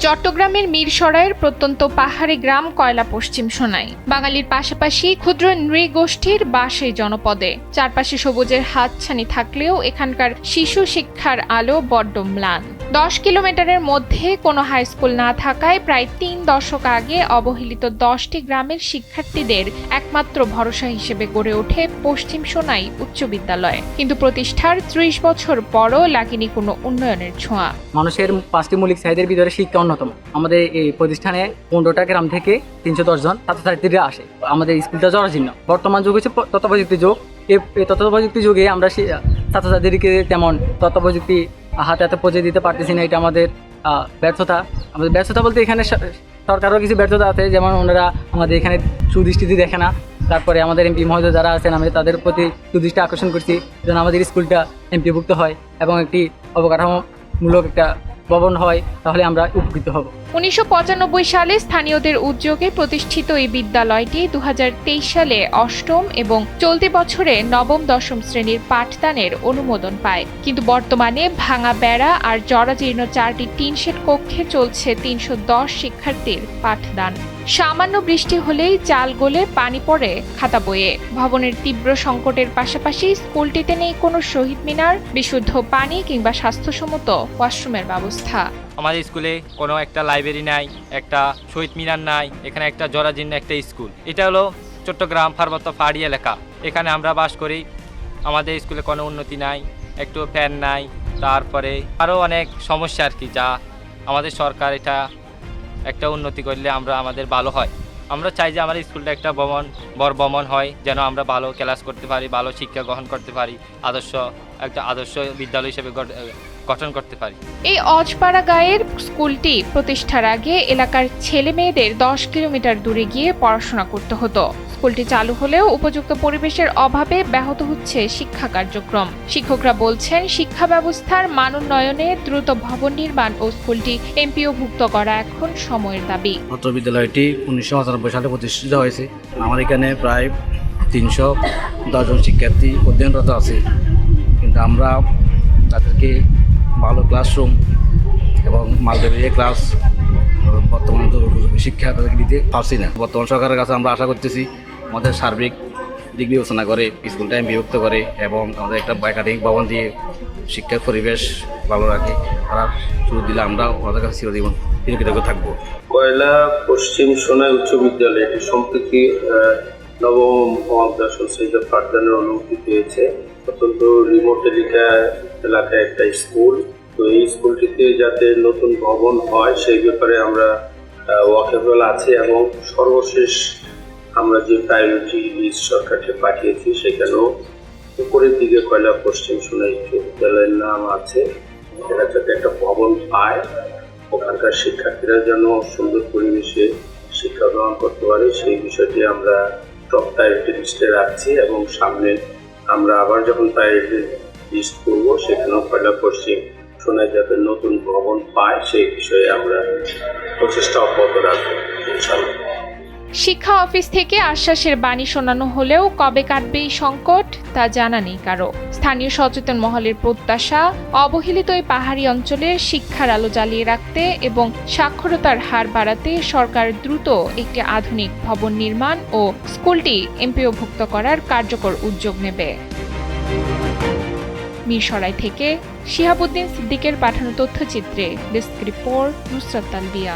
চট্টগ্রামের মিরসরাইয়ের প্রত্যন্ত পাহাড়ি গ্রাম কয়লা পশ্চিম সোনাই বাঙালির পাশাপাশি ক্ষুদ্র নৃগোষ্ঠীর বাস এই জনপদে। চারপাশে সবুজের হাতছানি থাকলেও এখানকার শিশু শিক্ষার আলো বড্ড ম্লান। 10 কিলোমিটারের মধ্যে কোনো হাই স্কুল না থাকায় প্রায় 3 দশক আগে অবহেলিত 10টি গ্রামের শিক্ষার্থীদের একমাত্র ভরসা হিসেবে গড়ে ওঠে পশ্চিম সোনাই উচ্চ বিদ্যালয়। কিন্তু প্রতিষ্ঠার 30 বছর পরও লাগেনি কোনো উন্নয়নের ছোঁয়া। মানুষের 5টি মৌলিক চাহিদার ভিতরে শিক্ষা অন্যতম। আমাদের এই প্রতিষ্ঠানে 15টা গ্রাম থেকে 310 জন ছাত্রছাত্রীরা আসে। আমাদের স্কুলটা জরাজীর্ণ। বর্তমান যুগ হচ্ছে তথ্য প্রযুক্তি যুগ। এই তথ্য প্রযুক্তি যুগে আমরা ছাত্রছাত্রীদেরকে তেমন তথ্য প্রযুক্তি হাতে হাতে পৌঁছে দিতে পারতেছি না। এটা আমাদের ব্যর্থতা। আমাদের ব্যর্থতা বলতে এখানে সরকারও কিছু ব্যর্থতা আছে, যেমন ওনারা আমাদের এখানে সুদৃষ্টিতে দেখে না। তারপরে আমাদের এমপি মহোদয় যারা আছেন, আমি তাদের প্রতি সুদৃষ্টি আকর্ষণ করছি যেন আমাদের স্কুলটা এমপিভুক্ত হয় এবং একটি অবকাঠামোমূলক একটা ভবন হয়, তাহলে আমরা উপকৃত হব। 1995 সালে স্থানীয়দের উদ্যোগে প্রতিষ্ঠিত এই বিদ্যালয়টি 2023 সালে 8ম এবং চলতি বছরে 9ম-10ম শ্রেণীর পাঠদানের অনুমোদন পায়। কিন্তু বর্তমানে ভাঙা বেড়া আর জরাজীর্ণ 4টি টিনশেড কক্ষে চলছে 310 শিক্ষার্থীর পাঠদান। সামান্য বৃষ্টি হলেই চাল গলে পানি পড়ে খাতা বইয়ে। ভবনের তীব্র সংকটের পাশাপাশি স্কুলটিতে নেই কোনো শহীদ মিনার, বিশুদ্ধ পানি কিংবা স্বাস্থ্যসম্মত ওয়াশরুমের ব্যবস্থা। আমাদের স্কুলে কোনো একটা লাইব্রেরি নাই, একটা শহীদ মিনার নাই, এখানে একটা জরাজীর্ণ একটা স্কুল। এটা হলো চট্টগ্রাম পার্বত্য পাহাড়ি এলাকা, এখানে আমরা বাস করি। আমাদের স্কুলে কোনো উন্নতি নাই, একটু ফ্যান নাই, তারপরে আরও অনেক সমস্যা আর কি, যা আমাদের সরকার এটা একটা উন্নতি করলে আমাদের ভালো হয়। আমরা চাই যে আমার স্কুলটা একটা বড় ভবন হয়, যেন আমরা ভালো ক্লাস করতে পারি, ভালো শিক্ষা গ্রহণ করতে পারি, একটা আদর্শ বিদ্যালয় হিসেবে গঠন করতে পারি। এই অজপাড়া গাঁয়ের স্কুলটি প্রতিষ্ঠার আগে এলাকার ছেলে মেয়েদের 10 কিলোমিটার দূরে গিয়ে পড়াশোনা করতে হতো। স্কুলটি চালু হলেও উপযুক্ত পরিবেশের অভাবে ব্যাহত হচ্ছে শিক্ষা কার্যক্রম। শিক্ষকরা বলছেন, শিক্ষা ব্যবস্থার মানোন্নয়নে দ্রুত ভবন নির্মাণ ও স্কুলটি এমপিওভুক্ত করা এখন সময়ের দাবি। বিদ্যালয়টি 1995 সালে প্রতিষ্ঠিত হয়েছে। আমার এখানে প্রায় 310 জন শিক্ষার্থী অধ্যয়নরত আছে, কিন্তু আমরা তাদেরকে ভালো ক্লাসরুম এবং মাল্টিমিডিয়া ক্লাস বর্তমানে তো শিক্ষা তাদেরকে দিতে পারছি না। বর্তমান সরকারের কাছে আমরা আশা করতেছি আমাদের সার্বিক দিক বিবেচনা করে স্কুলটা বিভক্ত করে এবং আমাদের একটা একাডেমিক ভবন দিয়ে শিক্ষার পরিবেশ ভালো রাখে, তারা সুযোগ দিলে আমরা আমাদের কাছে চিরজীবন কৃতজ্ঞ থাকবো। কয়লা পশ্চিম সোনাই উচ্চ বিদ্যালয় এটি সম্প্রতি 9ম ও 10ম শ্রেণীতে পাঠদানের অনুমতি পেয়েছে। অত্যন্ত রিমোট এলাকায় একটা স্কুল। তো এই স্কুলটিতে যাতে নতুন ভবন হয় সেই ব্যাপারে আমরা ওয়াকেবল আছি এবং সর্বশেষ আমরা যে প্রায়োরিটি লিস্ট সরকারকে পাঠিয়েছি সেখানেও উপরের দিকে কয়লা পশ্চিম সোনাই উচ্চ বিদ্যালয়ের নাম আছে। এরা যাতে একটা ভবন পায়, ওখানকার শিক্ষার্থীরা যেন সুন্দর পরিবেশে শিক্ষা গ্রহণ করতে পারে, সেই বিষয়টি আমরা টপ প্রায়োরিটি লিস্টে রাখছি এবং সামনে আমরা আবার যখন প্রায়োরিটি লিস্ট করবো সেখানেও কয়লা পশ্চিম সোনাই যাতে নতুন ভবন পায় সেই বিষয়ে আমরা প্রচেষ্টা অব্যাহত রাখবো ইনশাআল্লাহ। শিক্ষা অফিস থেকে আশ্বাসের বাণী শোনানো হলেও কবে কাটবে এই সংকট তা জানা নেই কারো। স্থানীয় সচেতন মহলের প্রত্যাশা, অবহেলিত এই পাহাড়ি অঞ্চলের শিক্ষার আলো জ্বালিয়ে রাখতে এবং সাক্ষরতার হার বাড়াতে সরকার দ্রুত একটি আধুনিক ভবন নির্মাণ ও স্কুলটি এমপিওভুক্ত করার কার্যকর উদ্যোগ নেবে। মিরসরাই থেকে শিহাবুদ্দিন সিদ্দিকের পাঠানো তথ্যচিত্রে ডেস্ক রিপোর্ট নুসরাত তালবিয়া।